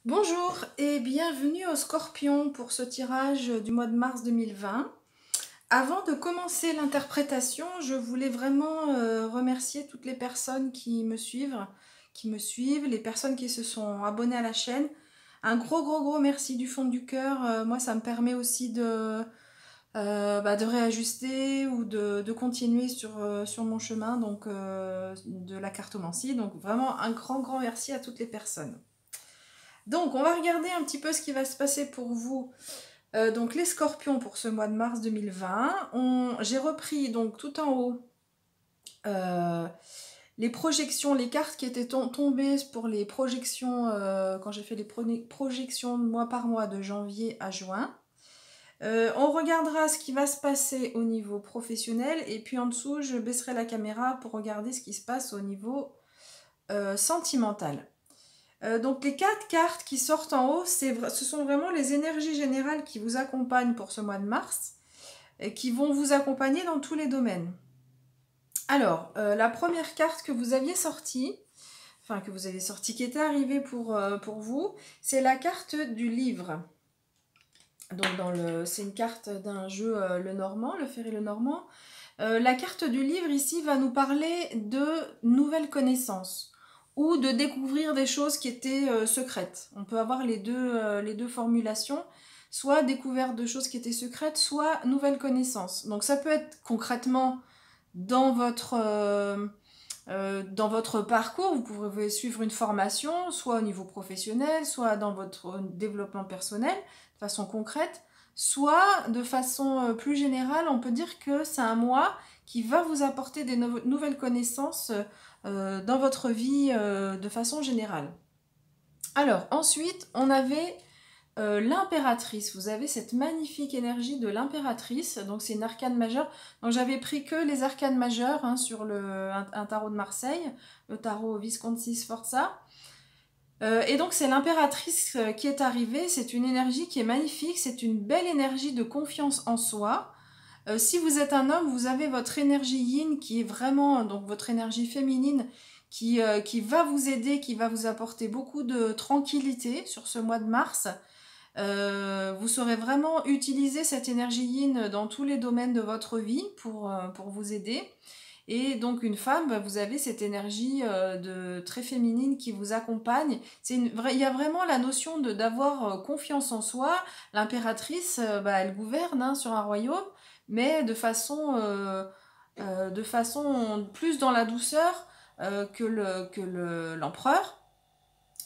Bonjour et bienvenue au Scorpion pour ce tirage du mois de mars 2020. Avant de commencer l'interprétation, je voulais vraiment remercier toutes les personnes qui me suivent, les personnes qui se sont abonnées à la chaîne. Un gros merci du fond du cœur. Moi, ça me permet aussi de réajuster ou de continuer sur mon chemin de la cartomancie. Donc vraiment un grand merci à toutes les personnes. Donc, on va regarder un petit peu ce qui va se passer pour vous. Donc, les scorpions pour ce mois de mars 2020. J'ai repris donc tout en haut les projections, les cartes qui étaient tombées pour les projections quand j'ai fait les projections mois par mois de janvier à juin. On regardera ce qui va se passer au niveau professionnel et puis en dessous, je baisserai la caméra pour regarder ce qui se passe au niveau sentimental. Donc les 4 cartes qui sortent en haut, ce sont vraiment les énergies générales qui vous accompagnent pour ce mois de mars et qui vont vous accompagner dans tous les domaines. Alors, la première carte que vous aviez sortie, qui était arrivée pour vous, c'est la carte du livre. Donc c'est une carte d'un jeu le Normand, le Ferré le Normand. La carte du livre ici va nous parler de nouvelles connaissances ou de découvrir des choses qui étaient secrètes. On peut avoir les deux formulations, soit découverte de choses qui étaient secrètes, soit nouvelles connaissances. Donc ça peut être concrètement dans votre parcours, vous pouvez suivre une formation, soit au niveau professionnel, soit dans votre développement personnel, de façon concrète, soit de façon plus générale, on peut dire que c'est un mois qui va vous apporter des nouvelles connaissances dans votre vie de façon générale. Alors, ensuite, on avait l'impératrice. Vous avez cette magnifique énergie de l'impératrice. Donc, c'est une arcane majeure. Donc, j'avais pris que les arcanes majeures sur un tarot de Marseille, le tarot Visconti Sforza. Et donc, c'est l'impératrice qui est arrivée. C'est une énergie qui est magnifique. C'est une belle énergie de confiance en soi. Si vous êtes un homme, vous avez votre énergie yin qui est vraiment, donc votre énergie féminine qui va vous aider, qui va vous apporter beaucoup de tranquillité sur ce mois de mars. Vous saurez vraiment utiliser cette énergie yin dans tous les domaines de votre vie pour vous aider. Et donc une femme, vous avez cette énergie très féminine qui vous accompagne. Il y a vraiment la notion d'avoir confiance en soi. L'impératrice, elle gouverne sur un royaume, mais de façon plus dans la douceur que l'empereur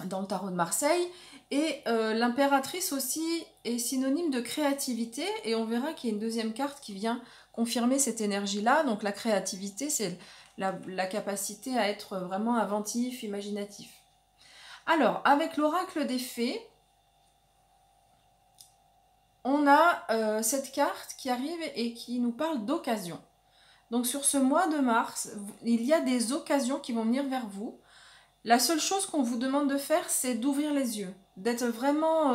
dans le tarot de Marseille. Et l'impératrice aussi est synonyme de créativité, et on verra qu'il y a une deuxième carte qui vient confirmer cette énergie-là. Donc la créativité, c'est la capacité à être vraiment inventif, imaginatif. Alors, avec l'oracle des fées, on a cette carte qui arrive et qui nous parle d'occasion. Donc sur ce mois de mars, il y a des occasions qui vont venir vers vous. La seule chose qu'on vous demande de faire, c'est d'ouvrir les yeux, d'être vraiment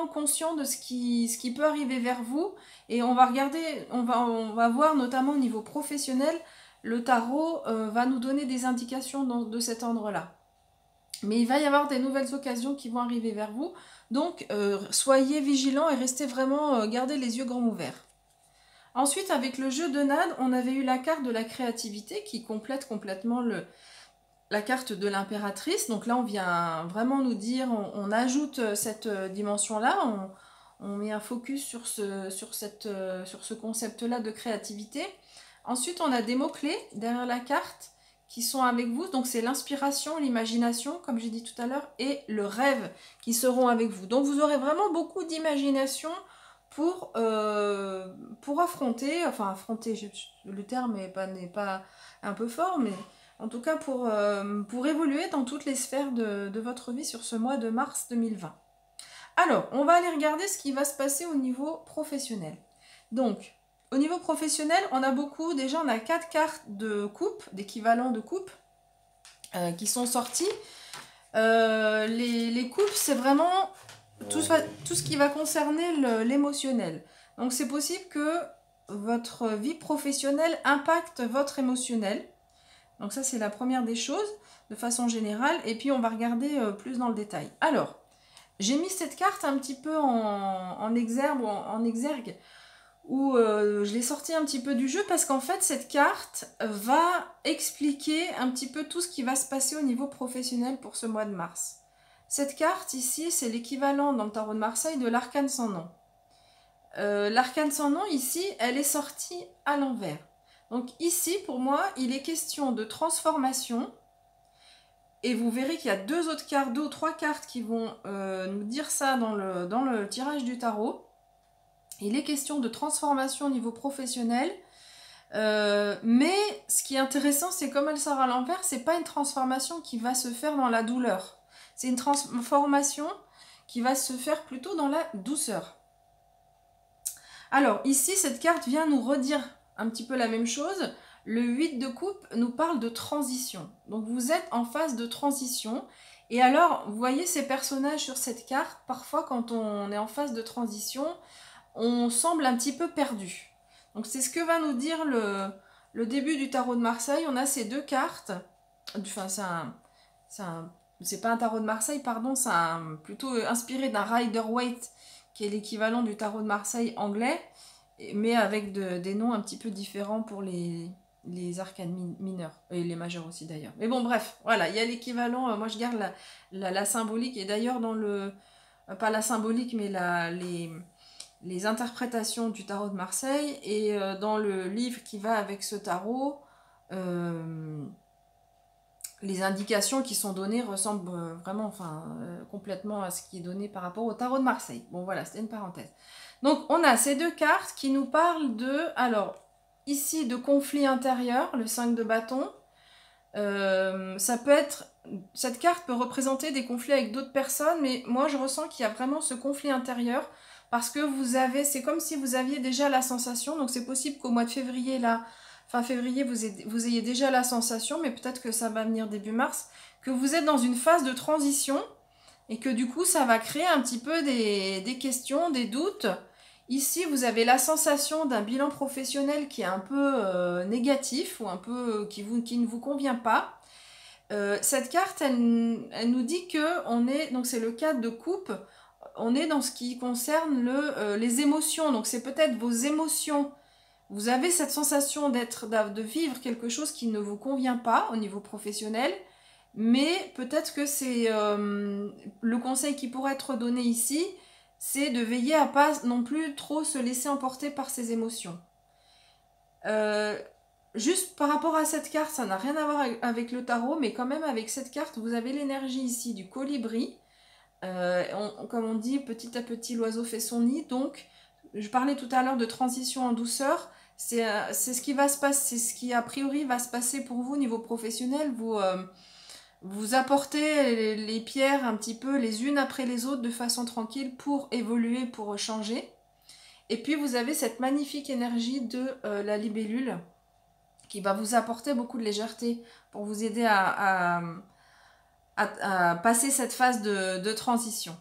conscient de ce qui peut arriver vers vous. Et on va regarder, on va voir notamment au niveau professionnel, le tarot va nous donner des indications de cet ordre-là. Mais il va y avoir des nouvelles occasions qui vont arriver vers vous. Donc, soyez vigilants et restez vraiment, gardez les yeux grands ouverts. Ensuite, avec le jeu de Nade, on avait eu la carte de la créativité qui complète complètement la carte de l'impératrice. Donc là, on vient vraiment nous dire, on ajoute cette dimension-là, on met un focus sur ce concept-là de créativité. Ensuite, on a des mots-clés derrière la carte qui sont avec vous. Donc c'est l'inspiration, l'imagination, comme j'ai dit tout à l'heure, et le rêve qui seront avec vous. Donc vous aurez vraiment beaucoup d'imagination pour affronter, le terme n'est pas un peu fort, mais en tout cas pour évoluer dans toutes les sphères de votre vie sur ce mois de mars 2020. Alors, on va aller regarder ce qui va se passer au niveau professionnel. Donc, au niveau professionnel, on a 4 cartes de coupe, d'équivalent de coupe, qui sont sorties. Les coupes, c'est vraiment tout ce qui va concerner l'émotionnel. Donc c'est possible que votre vie professionnelle impacte votre émotionnel. Donc ça, c'est la première des choses, de façon générale. Et puis, on va regarder plus dans le détail. Alors, j'ai mis cette carte un petit peu en exergue, où je l'ai sortie un petit peu du jeu, parce qu'en fait, cette carte va expliquer un petit peu tout ce qui va se passer au niveau professionnel pour ce mois de mars. Cette carte ici, c'est l'équivalent dans le tarot de Marseille de l'arcane sans nom. L'arcane sans nom, ici, elle est sortie à l'envers. Donc ici, pour moi, il est question de transformation. Et vous verrez qu'il y a deux ou trois cartes qui vont nous dire ça dans le tirage du tarot. Il est question de transformation au niveau professionnel. Mais ce qui est intéressant, c'est comme elle sort à l'envers, c'est pas une transformation qui va se faire dans la douleur. C'est une transformation qui va se faire plutôt dans la douceur. Alors ici, cette carte vient nous redire un petit peu la même chose. Le 8 de coupe nous parle de transition. Donc vous êtes en phase de transition. Et alors, vous voyez ces personnages sur cette carte, parfois quand on est en phase de transition, on semble un petit peu perdu. Donc c'est ce que va nous dire le début du tarot de Marseille. On a ces deux cartes. Enfin, c'est pas un tarot de Marseille, pardon, c'est plutôt inspiré d'un Rider-Waite, qui est l'équivalent du tarot de Marseille anglais, mais avec des noms un petit peu différents pour les arcanes mineurs, et les majeurs aussi d'ailleurs. Mais bon, bref, voilà, il y a l'équivalent, moi je garde la symbolique, et d'ailleurs dans le... pas la symbolique, mais les interprétations du tarot de Marseille, et dans le livre qui va avec ce tarot, les indications qui sont données ressemblent vraiment, complètement à ce qui est donné par rapport au tarot de Marseille. Bon voilà, c'était une parenthèse. Donc on a ces deux cartes qui nous parlent de, alors ici de conflit intérieur, le 5 de bâton. Ça peut être, cette carte peut représenter des conflits avec d'autres personnes, mais moi je ressens qu'il y a vraiment ce conflit intérieur, parce que c'est comme si vous aviez déjà la sensation, donc c'est possible qu'au mois de février, là, fin février, vous ayez déjà la sensation, mais peut-être que ça va venir début mars, que vous êtes dans une phase de transition, et que du coup ça va créer un petit peu des questions, des doutes. Ici, vous avez la sensation d'un bilan professionnel qui est un peu négatif, ou un peu qui ne vous convient pas. Cette carte, elle nous dit que on est, donc c'est le 4 de coupe, on est dans ce qui concerne les émotions. Donc c'est peut-être vos émotions. Vous avez cette sensation de vivre quelque chose qui ne vous convient pas au niveau professionnel, mais peut-être que c'est le conseil qui pourrait être donné ici, c'est de veiller à pas non plus trop se laisser emporter par ses émotions. Juste par rapport à cette carte, ça n'a rien à voir avec le tarot, mais quand même avec cette carte, vous avez l'énergie ici du colibri. Comme on dit, petit à petit, l'oiseau fait son nid. Donc, je parlais tout à l'heure de transition en douceur. C'est ce qui va se passer, c'est ce qui a priori va se passer pour vous au niveau professionnel. Vous apportez les pierres un petit peu les unes après les autres de façon tranquille pour évoluer, pour changer. Et puis, vous avez cette magnifique énergie de la libellule qui va vous apporter beaucoup de légèreté pour vous aider à passer cette phase de transition.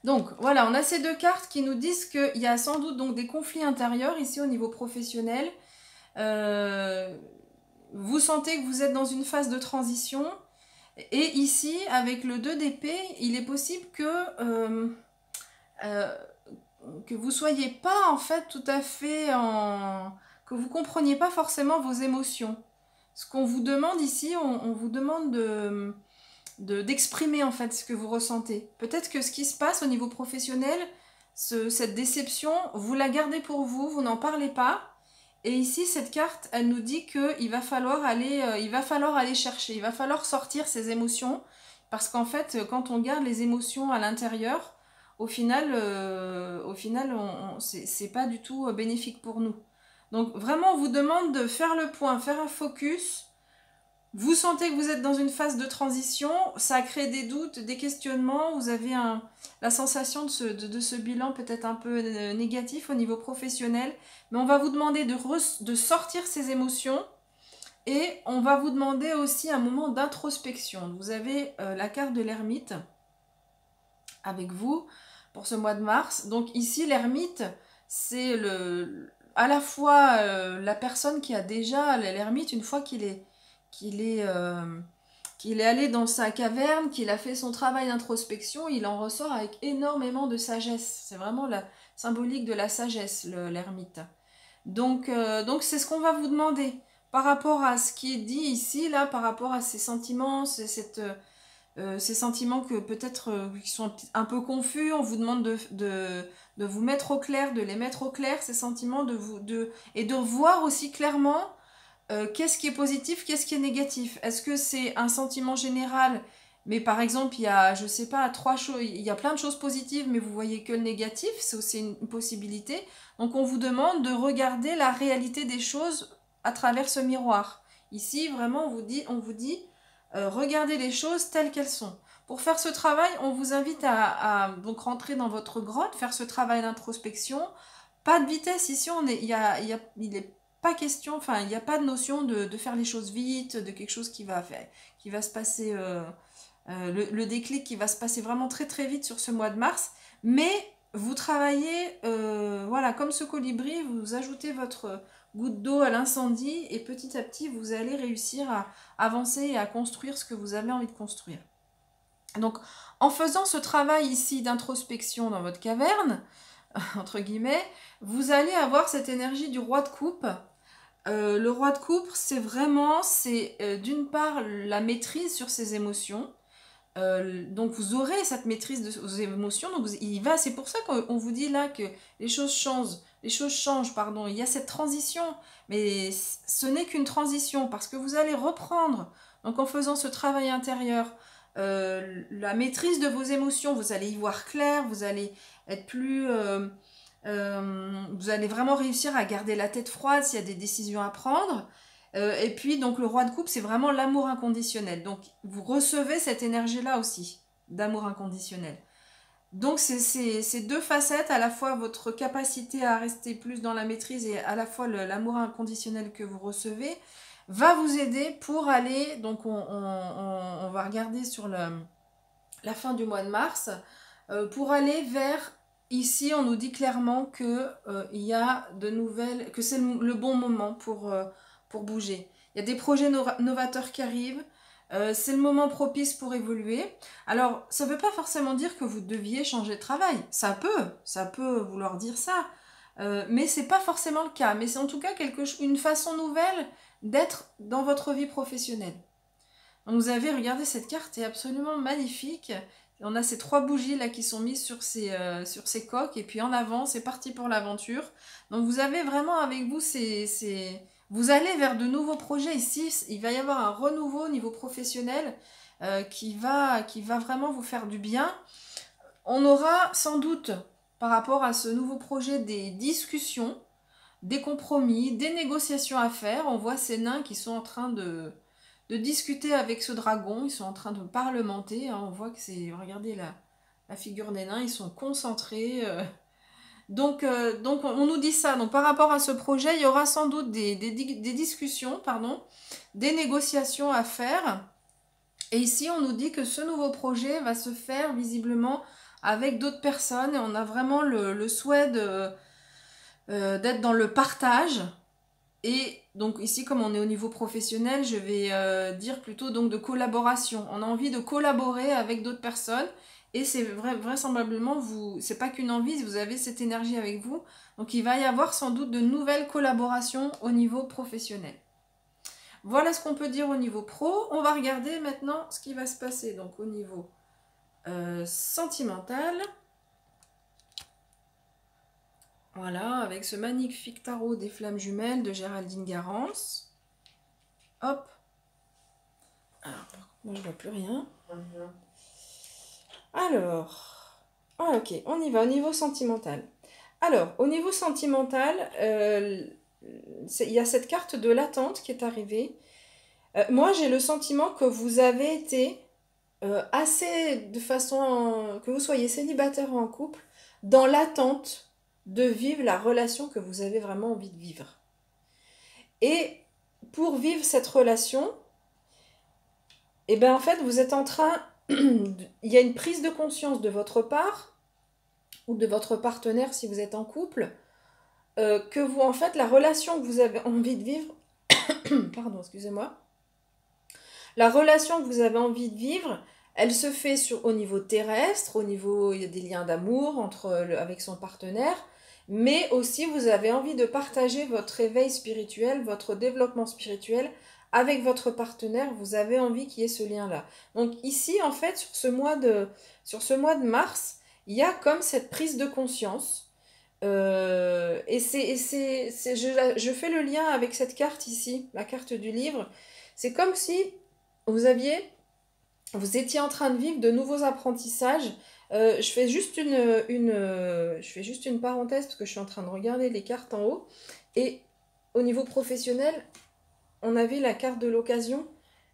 Donc voilà, on a ces deux cartes qui nous disent qu'il y a sans doute donc des conflits intérieurs ici au niveau professionnel. Vous sentez que vous êtes dans une phase de transition. Et ici, avec le 2 d'épée, il est possible que vous soyez pas en fait tout à fait que vous compreniez pas forcément vos émotions. Ce qu'on vous demande ici, on vous demande d'exprimer en fait ce que vous ressentez. Peut-être que ce qui se passe au niveau professionnel, cette déception, vous la gardez pour vous, vous n'en parlez pas. Et ici, cette carte, elle nous dit qu'il va falloir aller chercher, il va falloir sortir ces émotions. Parce qu'en fait, quand on garde les émotions à l'intérieur, au final c'est pas du tout bénéfique pour nous. Donc vraiment, on vous demande de faire le point, faire un focus. Vous sentez que vous êtes dans une phase de transition, ça crée des doutes, des questionnements, vous avez la sensation de ce bilan peut-être un peu négatif au niveau professionnel, mais on va vous demander de sortir ces émotions, et on va vous demander aussi un moment d'introspection. Vous avez la carte de l'ermite avec vous pour ce mois de mars. Donc ici, l'ermite, c'est à la fois la personne qui a déjà l'ermite, une fois qu'il est, qu'il est allé dans sa caverne, qu'il a fait son travail d'introspection, il en ressort avec énormément de sagesse. C'est vraiment la symbolique de la sagesse, l'ermite. Donc c'est ce qu'on va vous demander par rapport à ce qui est dit ici, là, par rapport à ces sentiments, ces sentiments que peut-être qui sont un peu confus. On vous demande de vous mettre au clair, de les mettre au clair, ces sentiments, et de voir aussi clairement qu'est-ce qui est positif, qu'est-ce qui est négatif. Est-ce que c'est un sentiment général, mais par exemple, il y a, je sais pas, il y a plein de choses positives, mais vous voyez que le négatif, c'est aussi une possibilité. Donc on vous demande de regarder la réalité des choses à travers ce miroir. Ici, vraiment, on vous dit regardez les choses telles qu'elles sont. Pour faire ce travail, on vous invite à donc rentrer dans votre grotte, faire ce travail d'introspection. Pas de vitesse ici, il est pas question, enfin, il n'y a pas de notion de faire les choses vite, de quelque chose qui va se passer, le déclic qui va se passer vraiment très très vite sur ce mois de mars. Mais vous travaillez, voilà, comme ce colibri, vous ajoutez votre goutte d'eau à l'incendie et petit à petit, vous allez réussir à avancer et à construire ce que vous avez envie de construire. Donc, en faisant ce travail ici d'introspection dans votre caverne, entre guillemets, vous allez avoir cette énergie du roi de coupe. Le roi de coupe, c'est d'une part la maîtrise sur ses émotions. Donc vous aurez cette maîtrise de vos émotions. Donc c'est pour ça qu'on vous dit là que les choses changent, pardon. Il y a cette transition, mais ce n'est qu'une transition parce que vous allez reprendre. Donc en faisant ce travail intérieur, la maîtrise de vos émotions, vous allez y voir clair, vous allez être plus vous allez vraiment réussir à garder la tête froide s'il y a des décisions à prendre. Et puis, donc, le roi de coupe, c'est vraiment l'amour inconditionnel. Donc, vous recevez cette énergie-là aussi, d'amour inconditionnel. Donc, c'est ces deux facettes, à la fois votre capacité à rester plus dans la maîtrise et à la fois l'amour inconditionnel que vous recevez, va vous aider pour aller, donc on va regarder sur la fin du mois de mars, pour aller vers... Ici, on nous dit clairement que il y a de nouvelles, que c'est le bon moment pour bouger. Il y a des projets novateurs qui arrivent. C'est le moment propice pour évoluer. Alors, ça ne veut pas forcément dire que vous deviez changer de travail. Ça peut vouloir dire ça. Mais c'est pas forcément le cas. Mais c'est en tout cas une façon nouvelle d'être dans votre vie professionnelle. Donc, vous avez regardé cette carte, est absolument magnifique. On a ces 3 bougies là qui sont mises sur ces coques et puis en avant, c'est parti pour l'aventure. Donc vous avez vraiment avec vous vous allez vers de nouveaux projets ici. Il va y avoir un renouveau au niveau professionnel qui va vraiment vous faire du bien. On aura sans doute par rapport à ce nouveau projet des discussions, des compromis, des négociations à faire. On voit ces nains qui sont en train de discuter avec ce dragon, ils sont en train de parlementer, hein, on voit que c'est, regardez la figure des nains, ils sont concentrés. Donc on nous dit ça, donc par rapport à ce projet, il y aura sans doute des discussions, pardon, des négociations à faire. Et ici, on nous dit que ce nouveau projet va se faire visiblement avec d'autres personnes, et on a vraiment le souhait d'être dans le partage. Et donc ici, comme on est au niveau professionnel, je vais dire plutôt donc de collaboration. On a envie de collaborer avec d'autres personnes et c'est vraisemblablement, c'est pas qu'une envie, vous avez cette énergie avec vous. Donc il va y avoir sans doute de nouvelles collaborations au niveau professionnel. Voilà ce qu'on peut dire au niveau pro. On va regarder maintenant ce qui va se passer donc au niveau sentimental. Voilà, avec ce magnifique tarot des flammes jumelles de Géraldine Garance. Hop. Alors, moi je vois plus rien. Alors, ok, on y va au niveau sentimental. Alors, au niveau sentimental, il y a cette carte de l'attente qui est arrivée. Moi, j'ai le sentiment que vous avez été assez de façon que vous soyez célibataire ou en couple, dans l'attente de vivre la relation que vous avez vraiment envie de vivre. Et pour vivre cette relation, et bien en fait, vous êtes en train, il y a une prise de conscience de votre part, ou de votre partenaire si vous êtes en couple, que vous, en fait, la relation que vous avez envie de vivre, pardon, excusez-moi, la relation que vous avez envie de vivre, elle se fait au niveau terrestre, au niveau, il y a des liens d'amour avec son partenaire, mais aussi vous avez envie de partager votre éveil spirituel, votre développement spirituel avec votre partenaire, vous avez envie qu'il y ait ce lien-là. Donc ici, en fait, sur ce mois de mars, il y a comme cette prise de conscience. Je fais le lien avec cette carte ici, la carte du livre. C'est comme si vous aviez, vous étiez en train de vivre de nouveaux apprentissages. Je fais juste une parenthèse parce que je suis en train de regarder les cartes en haut. Et au niveau professionnel, on avait la carte de l'occasion.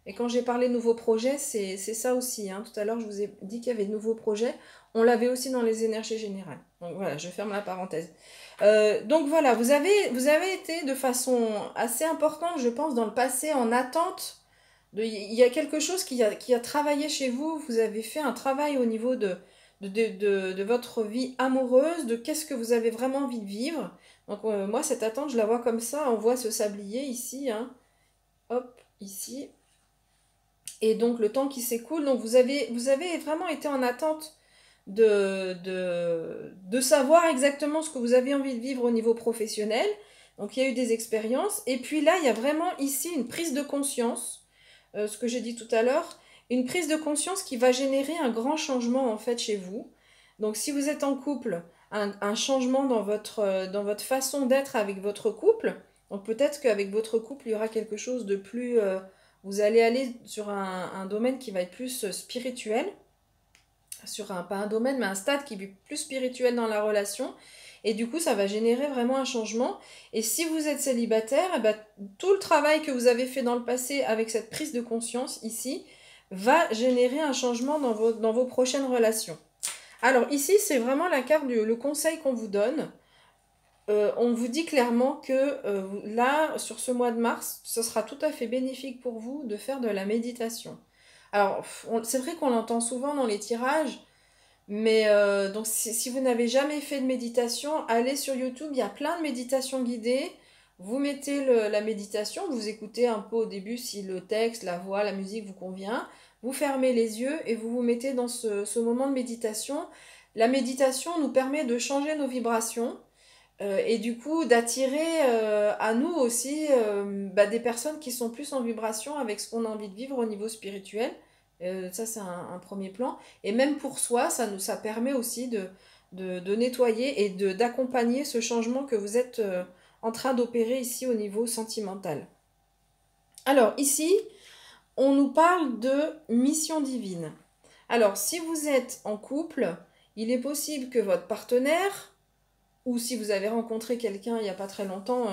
Et quand j'ai parlé de nouveaux projets, c'est ça aussi, hein. Tout à l'heure, je vous ai dit qu'il y avait de nouveaux projets. On l'avait aussi dans les énergies générales. Donc voilà, je ferme la parenthèse. Donc voilà, vous avez été de façon assez importante, je pense, dans le passé, en attente. Il y a quelque chose qui a travaillé chez vous. Vous avez fait un travail au niveau de votre vie amoureuse, de qu'est-ce que vous avez vraiment envie de vivre. Donc moi, cette attente, je la vois comme ça. On voit ce sablier ici, hein. Hop, ici. Et donc le temps qui s'écoule, donc vous avez vraiment été en attente de savoir exactement ce que vous avez envie de vivre au niveau professionnel. Donc il y a eu des expériences. Et puis là, il y a vraiment ici une prise de conscience, ce que j'ai dit tout à l'heure, une prise de conscience qui va générer un grand changement en fait chez vous. Donc si vous êtes en couple, un changement dans votre façon d'être avec votre couple. Donc peut-être qu'avec votre couple, il y aura quelque chose de plus... vous allez aller sur un domaine qui va être plus spirituel, pas un domaine, mais un stade qui est plus spirituel dans la relation. Et du coup, ça va générer vraiment un changement. Et si vous êtes célibataire, eh ben, tout le travail que vous avez fait dans le passé avec cette prise de conscience ici va générer un changement dans vos prochaines relations. Alors ici, c'est vraiment la carte le conseil qu'on vous donne. On vous dit clairement que là, sur ce mois de mars, ce sera tout à fait bénéfique pour vous de faire de la méditation. Alors, c'est vrai qu'on l'entend souvent dans les tirages, mais donc si vous n'avez jamais fait de méditation, allez sur YouTube, il y a plein de méditations guidées. Vous mettez la méditation, vous écoutez un peu au début si le texte, la voix, la musique vous convient. Vous fermez les yeux et vous vous mettez dans ce moment de méditation. La méditation nous permet de changer nos vibrations. Et du coup, d'attirer à nous aussi des personnes qui sont plus en vibration avec ce qu'on a envie de vivre au niveau spirituel. Ça, c'est un premier plan. Et même pour soi, ça permet aussi de nettoyer et d'accompagner ce changement que vous êtes en train d'opérer ici au niveau sentimental. Alors, ici, on nous parle de mission divine. Alors, si vous êtes en couple, il est possible que votre partenaire ou si vous avez rencontré quelqu'un il n'y a pas très longtemps,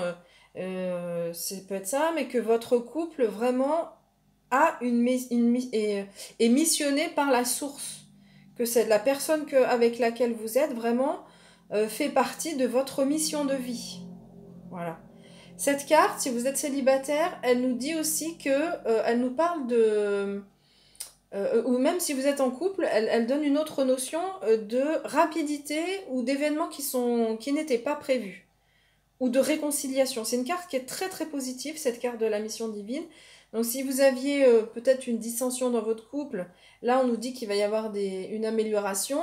ça peut être ça, mais que votre couple vraiment est missionné par la source, que c'est la personne avec laquelle vous êtes vraiment fait partie de votre mission de vie. Voilà. Cette carte, si vous êtes célibataire, elle nous dit aussi que, elle nous parle ou même si vous êtes en couple, elle donne une autre notion de rapidité ou d'événements qui n'étaient pas prévus, ou de réconciliation. C'est une carte qui est très très positive, cette carte de la mission divine. Donc si vous aviez peut-être une dissension dans votre couple, là on nous dit qu'il va y avoir une amélioration,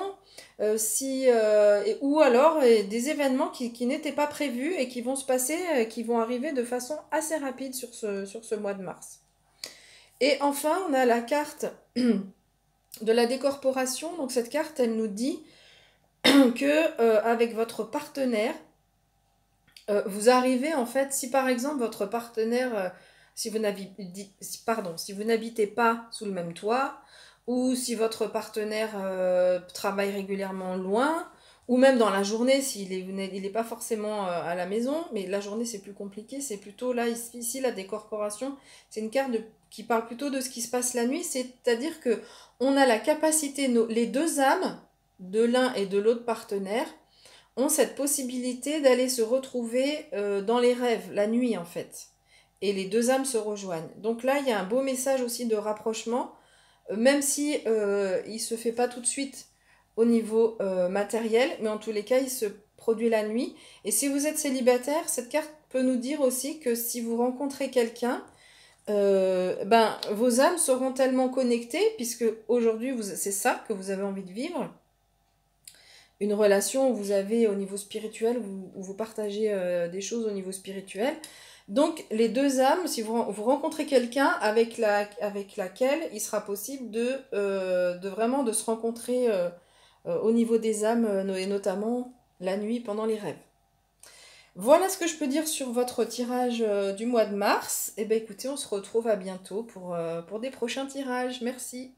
ou alors des événements qui n'étaient pas prévus et qui vont se passer, qui vont arriver de façon assez rapide sur ce mois de mars. Et enfin, on a la carte de la décorporation. Donc cette carte, elle nous dit que avec votre partenaire, vous arrivez en fait, si par exemple votre partenaire, si vous n'habitez pas sous le même toit, ou si votre partenaire travaille régulièrement loin, ou même dans la journée, il n'est pas forcément à la maison, mais la journée c'est plus compliqué, c'est plutôt là, ici la décorporation, c'est une carte qui parle plutôt de ce qui se passe la nuit, c'est-à-dire que on a la capacité, les deux âmes de l'un et de l'autre partenaire ont cette possibilité d'aller se retrouver dans les rêves, la nuit en fait. Et les deux âmes se rejoignent. Donc là, il y a un beau message aussi de rapprochement, même si il ne se fait pas tout de suite au niveau matériel, mais en tous les cas, il se produit la nuit. Et si vous êtes célibataire, cette carte peut nous dire aussi que si vous rencontrez quelqu'un, ben, vos âmes seront tellement connectées, puisque aujourd'hui, c'est ça que vous avez envie de vivre. Une relation où vous avez au niveau spirituel, où vous partagez des choses au niveau spirituel. Donc, les deux âmes, si vous rencontrez quelqu'un avec laquelle il sera possible de vraiment de se rencontrer au niveau des âmes, et notamment la nuit pendant les rêves. Voilà ce que je peux dire sur votre tirage du mois de mars. Et bien écoutez, on se retrouve à bientôt pour des prochains tirages. Merci.